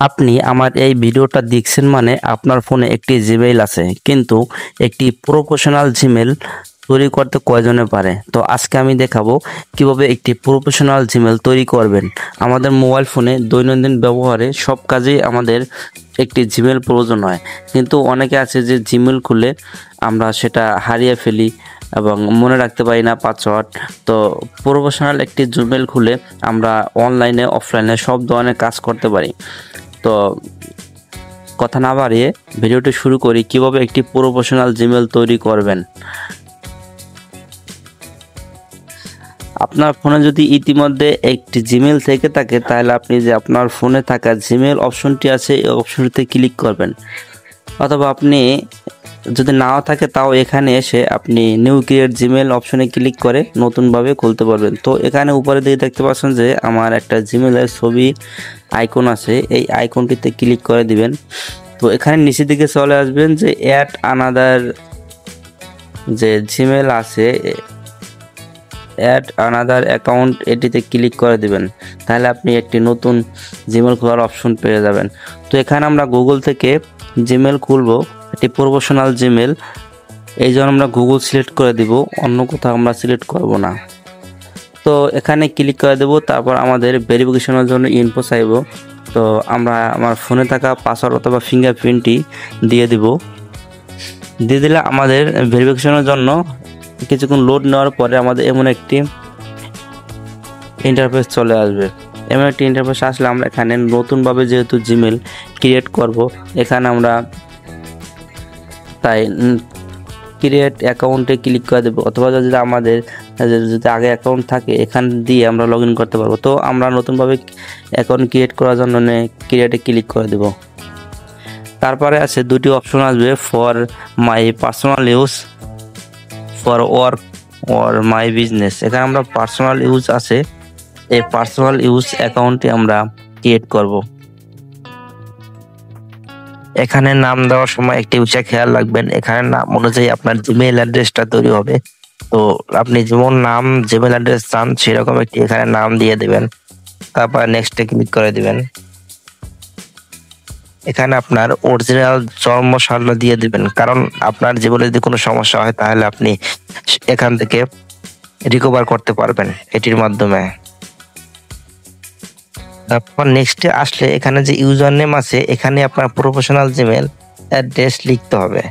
আপনি আমার এই ভিডিওটা দেখছেন মানে আপনার ফোনে একটি জিমেইল আছে, কিন্তু একটি প্রফেশনাল জিমেইল তৈরি করতে কয়জনে পারে। তো আজকে আমি দেখাবো কিভাবে একটি প্রফেশনাল জিমেইল তৈরি করবেন। আমাদের মোবাইল ফোনে দৈনন্দিন ব্যবহারে সব কাজেই আমাদের একটি জিমেইল প্রয়োজন হয়, কিন্তু অনেকে আছে যে জিমেইল খুলে আমরা সেটা হারিয়ে ফেলি এবং মনে রাখতে পারি না পাসওয়ার্ড। তো প্রফেশনাল একটি জিমেইল খুলে আমরা অনলাইনে অফলাইনে সব ধরনের কাজ করতে পারি। তো কথা না বাড়িয়ে ভিডিওটি শুরু করি কিভাবে একটি প্রফেশনাল জিমেইল তৈরি করবেন। আপনার ফোনে যদি ইতিমধ্যে একটি জিমেইল থেকে থাকে তাহলে আপনি যে আপনার ফোনে থাকা জিমেইল অপশনটি আছে এই অপশনটিতে ক্লিক করবেন, অথবা আপনি যদি নাও থাকে তাও এখানে এসে আপনি নিউ ক্রিয়েট জিমেইল অপশনে ক্লিক করে নতুনভাবে খুলতে পারবেন। তো এখানে উপরে দিকে দেখতে পাচ্ছেন যে আমার একটা জিমেইলের ছবি আইকন আছে, এই আইকনটিতে ক্লিক করে দিবেন। তো এখানে নিচের দিকে চলে আসবেন যে অ্যাড আনাদার যে জিমেইল আছে, অ্যাড আনাদার অ্যাকাউন্ট, এটিতে ক্লিক করে দিবেন। তাহলে আপনি একটি নতুন জিমেইল খোলার অপশন পেয়ে যাবেন। তো এখানে আমরা গুগল থেকে জিমেইল খুলবো, একটি প্রফেশনাল জিমেইল, এই জন্য আমরা গুগল সিলেক্ট করে দিব, অন্য কোথাও আমরা সিলেক্ট করব না। তো এখানে ক্লিক করে দেব, তারপর আমাদের ভেরিফিকেশনের জন্য ইনফো চাইব। তো আমরা আমার ফোনে থাকা পাসওয়ার্ড অথবা ফিঙ্গারপ্রিন্টটি দিয়ে দিব। দিয়ে দিলে আমাদের ভেরিফিকেশনের জন্য কিছুক্ষণ লোড নেওয়ার পরে আমাদের এমন একটি ইন্টারফেস চলে আসবে। এমন একটি ইন্টারফেস আসলে আমরা এখানে নতুনভাবে যেহেতু জিমেইল ক্রিয়েট করব, এখানে আমরা তাই ক্রিয়েট অ্যাকাউন্টে ক্লিক করে দেবো, অথবা যদি আমাদের যদি আগে অ্যাকাউন্ট থাকে এখান দিয়ে আমরা লগ ইন করতে পারবো। তো আমরা নতুনভাবে অ্যাকাউন্ট ক্রিয়েট করার জন্য ক্রিয়েটে ক্লিক করে দেবো। তারপরে আছে দুটি অপশন আসবে, for my personal use, for work or my business. এখানে আমরা পার্সোনাল ইউজ আছে, এই পার্সোনাল ইউজ অ্যাকাউন্টটি আমরা ক্রিয়েট করব। এখানে নাম দেওয়ার সময় একটি বিষয় খেয়াল রাখবেন, এখানে নাম অনুযায়ী আপনার জিমেইল অ্যাড্রেসটা তৈরি হবে। তো আপনি যেমন নাম জিমেইল অ্যাড্রেস চান সেরকম একটি এখানে নাম দিয়ে দেবেন, তারপর নেক্সটে ক্লিক করে দিবেন। এখানে আপনার অরিজিনাল জন্ম সাল দিয়ে দিবেন, কারণ আপনার জীবনে যদি কোনো সমস্যা হয় তাহলে আপনি এখান থেকে রিকভার করতে পারবেন এটির মাধ্যমে। তারপর নেক্সটে আসলে এখানে যে ইউজার নেম আছে এখানে আপনার প্রফেশনাল জিমেইল অ্যাড্রেস লিখতে হবে।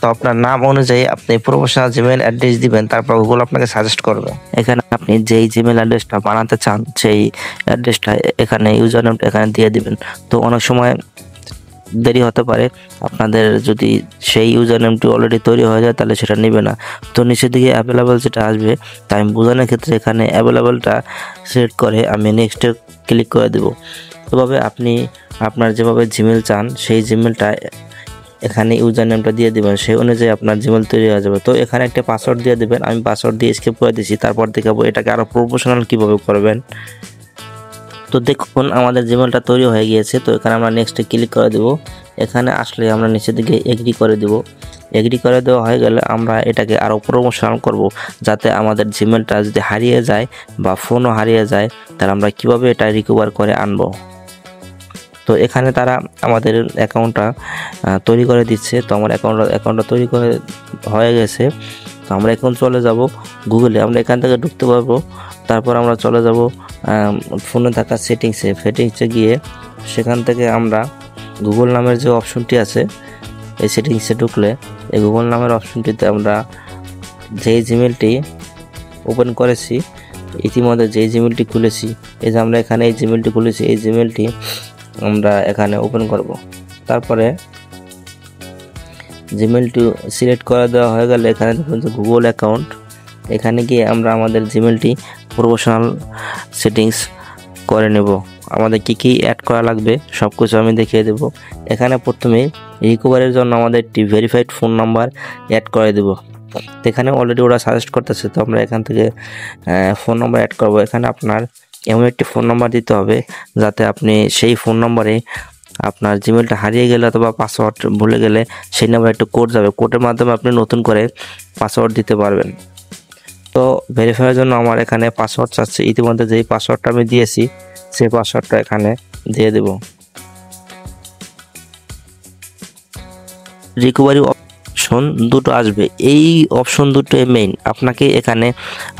তো আপনার নাম অনুযায়ী আপনি প্রফেশনাল জিমেইল অ্যাড্রেস দিবেন, তারপর গুগল আপনাকে সাজেস্ট করবে। এখানে আপনি যেই জিমেইল অ্যাড্রেসটা বানাতে চান সেই অ্যাড্রেসটা এখানে ইউজার নেমটা এখানে দিয়ে দিবেন। তো অনেক সময় দেরি হতে পারে, আপনাদের যদি সেই ইউজার নেমটি অলরেডি তৈরি হয়ে যায় তাহলে সেটা নেবে না। তো নিচের দিকে অ্যাভেলেবল যেটা আসবে, তাই আমি বোঝানোর ক্ষেত্রে এখানে অ্যাভেলেবলটা সিলেক্ট করে আমি নেক্সটে ক্লিক করে দেব। এভাবে আপনি আপনার যেভাবে জিমেইল চান সেই জিমেইলটা এখানে ইউজার নেমটা দিয়ে দিবেন, সেই অনুযায়ী আপনার জিমেইল তৈরি হয়ে যাবে। তো এখানে একটা পাসওয়ার্ড দিয়ে দিবেন, আমি পাসওয়ার্ড দিয়ে স্কিপ করে দিয়েছি। তারপর দেখাবো এটাকে আরও প্রফেশনাল কীভাবে করবেন। তো দেখুন আমাদের জিমেইলটা তৈরি হয়ে গিয়েছে। তো এখানে আমরা নেক্সটে ক্লিক করে দেব। এখানে আসলে আমরা নিচের দিকে এগ্রি করে দেব। এগ্রি করে দেওয়া হয়ে গেলে আমরা এটাকে আরও প্রমোশনাল করব, যাতে আমাদের জিমেইলটা যদি হারিয়ে যায় বা ফোনও হারিয়ে যায় তাহলে আমরা কিভাবে এটা রিকভার করে আনবো। তো এখানে তারা আমাদের অ্যাকাউন্টটা তৈরি করে দিচ্ছে। তো আমার অ্যাকাউন্টটা তৈরি করে হয়ে গেছে। তো আমরা এখন চলে যাব গুগলে, আমরা এখান থেকে ঢুকতে পারবো। তারপর আমরা চলে যাব ফোনে থাকা সেটিংসে গিয়ে সেখান থেকে আমরা গুগল নামের যে অপশনটি আছে এই সেটিংসে ঢুকলে এই গুগল নামের অপশনটিতে আমরা যেই জিমেইলটি ওপেন করেছি, ইতিমধ্যে যেই জিমেইলটি খুলেছি, এই যে আমরা এখানে এই জিমেইলটি খুলেছি, এই জিমেইলটি আমরা এখানে ওপেন করব। তারপরে জিমেইলটি সিলেক্ট করে দেওয়া হয়ে গেলে এখানে দেখুন যে গুগল অ্যাকাউন্ট, এখানে গিয়ে আমরা আমাদের জিমেইলটি প্রফেশনাল সেটিংস করে নেব। আমাদের কি অ্যাড করা লাগবে সব কিছু আমি দেখিয়ে দেব। এখানে প্রথমে রিকভারির জন্য আমাদের একটি ভেরিফাইড ফোন নাম্বার অ্যাড করে দেব। এখানে অলরেডি ওরা সাজেস্ট করতেছে, তো আমরা এখান থেকে ফোন নাম্বার অ্যাড করব। এখানে আপনার এমন একটি ফোন নাম্বার দিতে হবে যাতে আপনি সেই ফোন নাম্বারে আপনার জিমেইলটা হারিয়ে গেলে অথবা পাসওয়ার্ড ভুলে গেলে সেই নাম্বারে একটা কোড যাবে, কোডের মাধ্যমে আপনি নতুন করে পাসওয়ার্ড দিতে পারবেন। তো ভেরিফাইয়ের জন্য আমার এখানে পাসওয়ার্ড চাচ্ছে, ইতিমধ্যে যেই পাসওয়ার্ডটা আমি দিয়েছি সেই পাসওয়ার্ডটা এখানে দিয়ে দেব। রিকভারি অপশন দুটো আসবে। এই অপশন দুটো মেইন। আপনাকে এখানে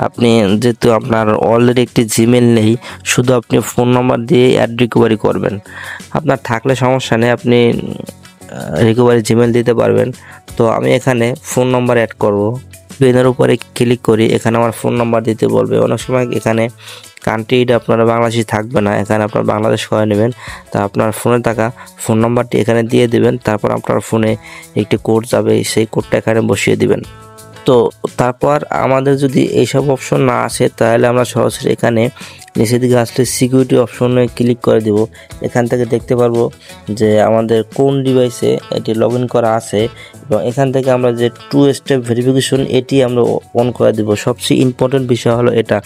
আপনি যেহেতু আপনার অলরেডি একটি জিমেল নেই, শুধু আপনি ফোন নাম্বার দিয়ে অ্যাড রিকভারি করবেন। আপনার থাকলে সমস্যা নেই, আপনি রিকভারি জিমেল দিতে পারবেন। তো আমি এখানে ফোন নাম্বার অ্যাড করব। পেনের উপরে ক্লিক করি, এখানে আমার ফোন নাম্বার দিতে বলবে। অনেক সময় এখানে কান্ট্রিটা আপনারা বাংলাদেশি থাকবে না, এখানে আপনার বাংলাদেশ করে নেবেন। তা আপনার ফোনে থাকা ফোন নাম্বারটি এখানে দিয়ে দেবেন। তারপর আপনার ফোনে একটি কোড যাবে, সেই কোডটা এখানে বসিয়ে দিবেন। তো তারপর আমাদের যদি এইসব অপশন না আসে, তাহলে আমরা সরাসরি এখানে নিচের দিকে আসলে সিকিউরিটি অপশনে ক্লিক করে দেব। এখান থেকে দেখতে পারবো যে আমাদের কোন ডিভাইসে এটি লগ ইন করা আছে, এবং এখান থেকে আমরা যে 2 স্টেপ ভেরিফিকেশন এটি আমরা অন করে দেব। সবচেয়ে ইম্পর্টেন্ট বিষয় হলো এটা,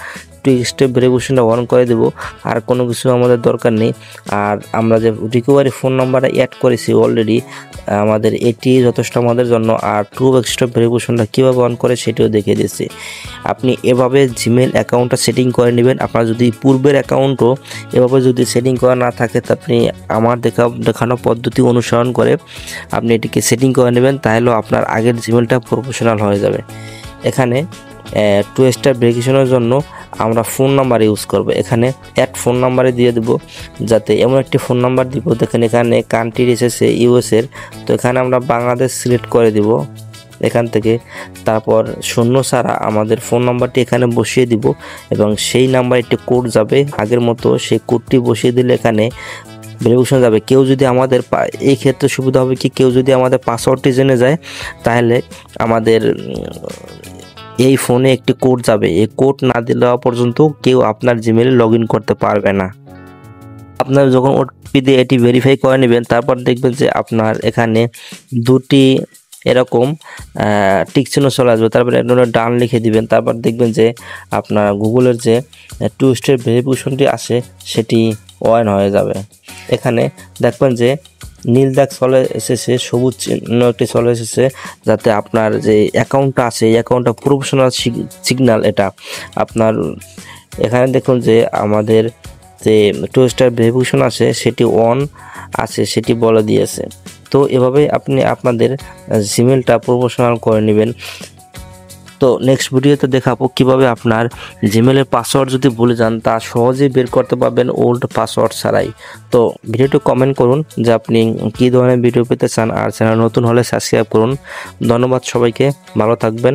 2 স্টেপ ভেরিফিকেশনটা অন করে দেব। আর কোনো কিছু আমাদের দরকার নেই। আর আমরা যে রিকভারি ফোন নাম্বারটা অ্যাড করেছি অলরেডি, আমাদের এটি যথেষ্ট আমাদের জন্য। আর 2 স্টেপ ভেরিফিকেশনটা কীভাবে অন করে সেটিও দেখিয়ে দিচ্ছি। আপনি এভাবে জিমেল অ্যাকাউন্টটা সেটিং করে নেবেন। আপনার যদি পূর্বের অ্যাকাউন্টও এভাবে যদি সেটিং করা না থাকে, তা আপনি আমার দেখানো পদ্ধতি অনুসরণ করে আপনি এটিকে সেটিং করে নেবেন, তাহলেও আপনার আগের জিমেলটা প্রফেশনাল হয়ে যাবে। এখানে 2 স্টেপ ভেরিফিকেশনের জন্য আমরা ফোন নাম্বার ইউজ করব। এখানে অ্যাড ফোন নাম্বারে দিয়ে দেব, যাতে এমন একটি ফোন নাম্বার দিব। দেখেন এখানে কান্ট্রি এসেছে ইউএসের, তো এখানে আমরা বাংলাদেশ সিলেক্ট করে দিব এখান থেকে। তারপর শূন্য ছাড়া আমাদের ফোন নাম্বারটি এখানে বসিয়ে দিব, এবং সেই নাম্বার একটি কোড যাবে আগের মতো। সেই কোডটি বসিয়ে দিলে এখানে ভেরিফিকেশন যাবে। কেউ যদি আমাদের এই ক্ষেত্রে সুবিধা হবে কি, কেউ যদি আমাদের পাসওয়ার্ডটি জেনে যায়, তাহলে আমাদের এই ফোনে একটি কোড যাবে। এই কোড না দেওয়া পর্যন্ত কেউ আপনার জিমেলে লগ ইন করতে পারবে না। আপনার যখন ওটিপি দিয়ে এটি ভেরিফাই করে নেবেন, তারপর দেখবেন যে আপনার এখানে দুটি এরকম টিক চিহ্ন চলে আসবে। তারপরে ডান লিখে দিবেন। তারপর দেখবেন যে আপনার গুগলের যে 2 স্টেপ ভেরিফিকেশনটি আসে সেটি অন হয়ে যাবে। এখানে দেখবেন যে নীল দাগ চলে এসেছে, সবুজ চিহ্ন একটি চলে এসেছে, যাতে আপনার যে অ্যাকাউন্টটা আছে এই অ্যাকাউন্টটা প্রফেশনাল সিগন্যাল। এটা আপনার এখানে দেখুন যে আমাদের যে 2 স্টেপ ভেরিফিকেশন আছে সেটি অন আছে, সেটি বলে দিয়েছে। তো এভাবে আপনি আপনাদের জিমেলটা প্রফেশনাল করে নেবেন। তো নেক্সট ভিডিওতে দেখাবো কিভাবে আপনার জিমেলের পাসওয়ার্ড যদি ভুলে যান তা সহজেই বের করতে পারবেন ওল্ড পাসওয়ার্ড ছাড়াই। তো ভিডিওটি কমেন্ট করুন যে আপনি কী ধরনের ভিডিও পেতে চান, আর চ্যানেল নতুন হলে সাবস্ক্রাইব করুন। ধন্যবাদ সবাইকে, ভালো থাকবেন।